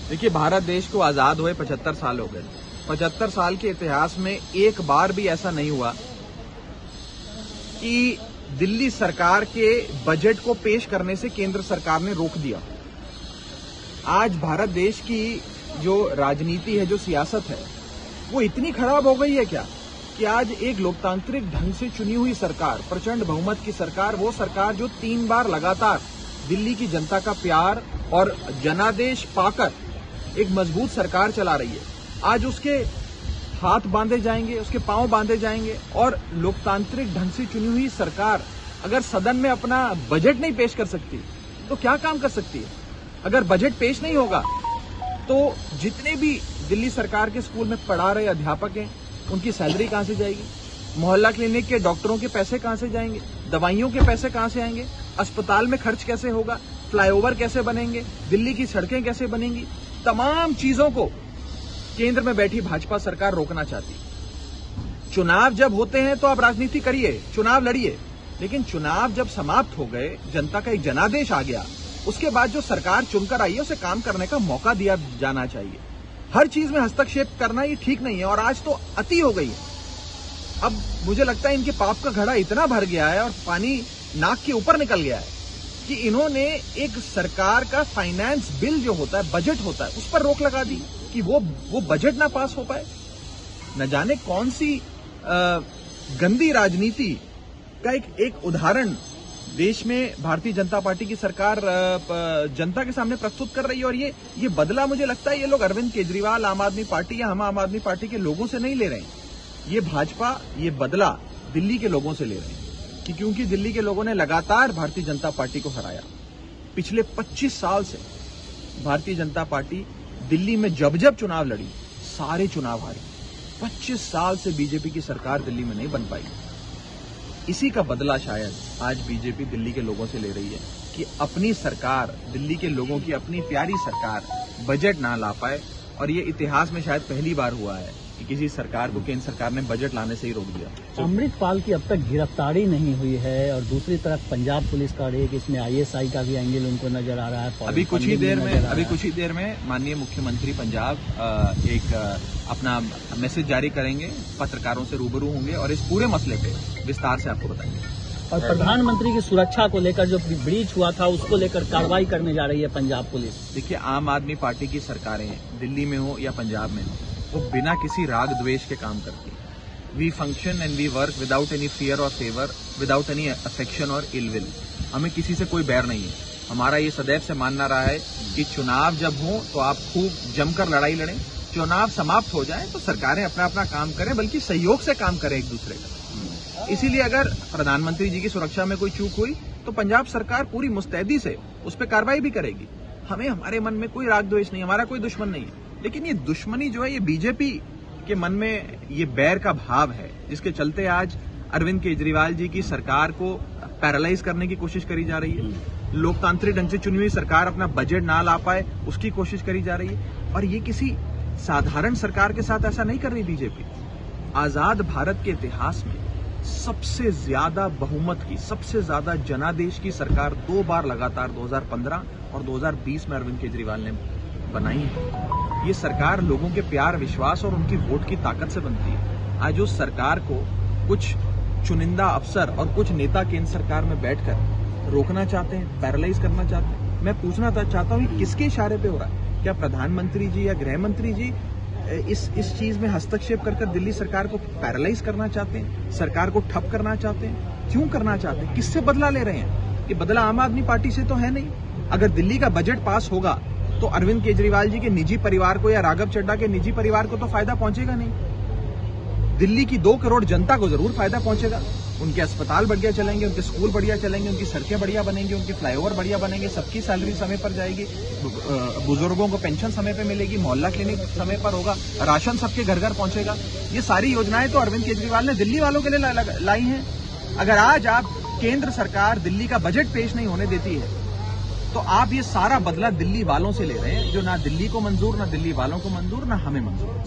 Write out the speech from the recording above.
देखिए, भारत देश को आजाद हुए 75 साल हो गए। 75 साल के इतिहास में एक बार भी ऐसा नहीं हुआ कि दिल्ली सरकार के बजट को पेश करने से केंद्र सरकार ने रोक दिया। आज भारत देश की जो राजनीति है, जो सियासत है, वो इतनी खराब हो गई है क्या कि आज एक लोकतांत्रिक ढंग से चुनी हुई सरकार, प्रचंड बहुमत की सरकार, वो सरकार जो 3 बार लगातार दिल्ली की जनता का प्यार और जनादेश पाकर एक मजबूत सरकार चला रही है, आज उसके हाथ बांधे जाएंगे, उसके पांव बांधे जाएंगे। और लोकतांत्रिक ढंग से चुनी हुई सरकार अगर सदन में अपना बजट नहीं पेश कर सकती तो क्या काम कर सकती है? अगर बजट पेश नहीं होगा तो जितने भी दिल्ली सरकार के स्कूल में पढ़ा रहे अध्यापक हैं, उनकी सैलरी कहां से जाएगी? मोहल्ला क्लिनिक के डॉक्टरों के पैसे कहां से जाएंगे? दवाइयों के पैसे कहां से आएंगे? अस्पताल में खर्च कैसे होगा? फ्लाईओवर कैसे बनेंगे? दिल्ली की सड़कें कैसे बनेंगी? तमाम चीजों को केंद्र में बैठी भाजपा सरकार रोकना चाहती है। चुनाव जब होते हैं तो आप राजनीति करिए, चुनाव लड़िए, लेकिन चुनाव जब समाप्त हो गए, जनता का एक जनादेश आ गया, उसके बाद जो सरकार चुनकर आई है उसे काम करने का मौका दिया जाना चाहिए। हर चीज में हस्तक्षेप करना ये ठीक नहीं है और आज तो अति हो गई है। अब मुझे लगता है इनके पाप का घड़ा इतना भर गया है और पानी नाक के ऊपर निकल गया है कि इन्होंने एक सरकार का फाइनेंस बिल जो होता है, बजट होता है, उस पर रोक लगा दी कि वो बजट ना पास हो पाए। न जाने कौन सी गंदी राजनीति का एक उदाहरण देश में भारतीय जनता पार्टी की सरकार जनता के सामने प्रस्तुत कर रही है। और ये बदला मुझे लगता है ये लोग अरविंद केजरीवाल, आम आदमी पार्टी या हम आम आदमी पार्टी के लोगों से नहीं ले रहे हैं। ये भाजपा ये बदला दिल्ली के लोगों से ले रहे हैं कि क्योंकि दिल्ली के लोगों ने लगातार भारतीय जनता पार्टी को हराया। पिछले 25 साल से भारतीय जनता पार्टी दिल्ली में जब जब चुनाव लड़ी, सारे चुनाव हारी। 25 साल से बीजेपी की सरकार दिल्ली में नहीं बन पाई। इसी का बदला शायद आज बीजेपी दिल्ली के लोगों से ले रही है कि अपनी सरकार, दिल्ली के लोगों की अपनी प्यारी सरकार बजट ना ला पाए। और ये इतिहास में शायद पहली बार हुआ है कि किसी सरकार को केंद्र सरकार ने बजट लाने से ही रोक दिया। अमृतपाल की अब तक गिरफ्तारी नहीं हुई है और दूसरी तरफ पंजाब पुलिस का एक इसमें आईएसआई का भी एंगल उनको नजर आ रहा है। अभी कुछ ही देर में माननीय मुख्यमंत्री पंजाब एक अपना मैसेज जारी करेंगे, पत्रकारों से रूबरू होंगे और इस पूरे मसले पे विस्तार से आपको बताएंगे। और प्रधानमंत्री की सुरक्षा को लेकर जो ब्रीच हुआ था उसको लेकर कार्रवाई करने जा रही है पंजाब पुलिस। देखिए, आम आदमी पार्टी की सरकारें दिल्ली में हो या पंजाब में हो, वो बिना किसी राग द्वेष के काम करती है। We function and we work without any fear or favour, without any affection or ill will. हमें किसी से कोई बैर नहीं है। हमारा ये सदैव से मानना रहा है कि चुनाव जब हो तो आप खूब जमकर लड़ाई लड़ें, चुनाव समाप्त हो जाए तो सरकारें अपना अपना काम करें, बल्कि सहयोग से काम करें एक दूसरे का। इसीलिए अगर प्रधानमंत्री जी की सुरक्षा में कोई चूक हुई तो पंजाब सरकार पूरी मुस्तैदी से उस पर कार्रवाई भी करेगी। हमें, हमारे मन में कोई राग द्वेष नहीं, हमारा कोई दुश्मन नहीं है। लेकिन ये दुश्मनी जो है, ये बीजेपी के मन में ये बैर का भाव है, जिसके चलते आज अरविंद केजरीवाल जी की सरकार को पैरालाइज करने की कोशिश करी जा रही है। लोकतांत्रिक ढंग से चुनी हुई सरकार अपना बजट ना ला पाए, उसकी कोशिश करी जा रही है। और ये किसी साधारण सरकार के साथ ऐसा नहीं कर रही बीजेपी। आजाद भारत के इतिहास में सबसे ज्यादा बहुमत की, सबसे ज्यादा जनादेश की सरकार 2 बार लगातार 2015 और 2020 में अरविंद केजरीवाल ने बनाई है। ये सरकार लोगों के प्यार, विश्वास और उनकी वोट की ताकत से बनती है। आज उस सरकार को कुछ चुनिंदा अफसर और कुछ नेता केंद्र सरकार में बैठकर रोकना चाहते हैं, पैरालाइज करना चाहते हैं। मैं पूछना चाहता हूं कि किसके इशारे पे हो रहा है? क्या प्रधानमंत्री जी या गृह मंत्री जी इस चीज में हस्तक्षेप कर दिल्ली सरकार को पैरालाइज करना चाहते हैं, सरकार को ठप करना चाहते हैं? क्यों करना चाहते हैं? किससे बदला ले रहे हैं? ये बदला आम आदमी पार्टी से तो है नहीं। अगर दिल्ली का बजट पास होगा तो अरविंद केजरीवाल जी के निजी परिवार को या राघव चड्ढा के निजी परिवार को तो फायदा पहुंचेगा नहीं। दिल्ली की 2 करोड़ जनता को जरूर फायदा पहुंचेगा। उनके अस्पताल बढ़िया चलेंगे, उनके स्कूल बढ़िया चलेंगे, उनकी सड़कें बढ़िया बनेंगी, उनके फ्लाईओवर बढ़िया बनेंगे, सबकी सैलरी समय पर जाएगी, बुजुर्गों को पेंशन समय पर मिलेगी, मोहल्ला क्लिनिक समय पर होगा, राशन सबके घर घर पहुंचेगा। ये सारी योजनाएं तो अरविंद केजरीवाल ने दिल्ली वालों के लिए लाई हैं। अगर आज आप केंद्र सरकार दिल्ली का बजट पेश नहीं होने देती है तो आप ये सारा बदला दिल्ली वालों से ले रहे हैं, जो ना दिल्ली को मंजूर, ना दिल्ली वालों को मंजूर, ना हमें मंजूर।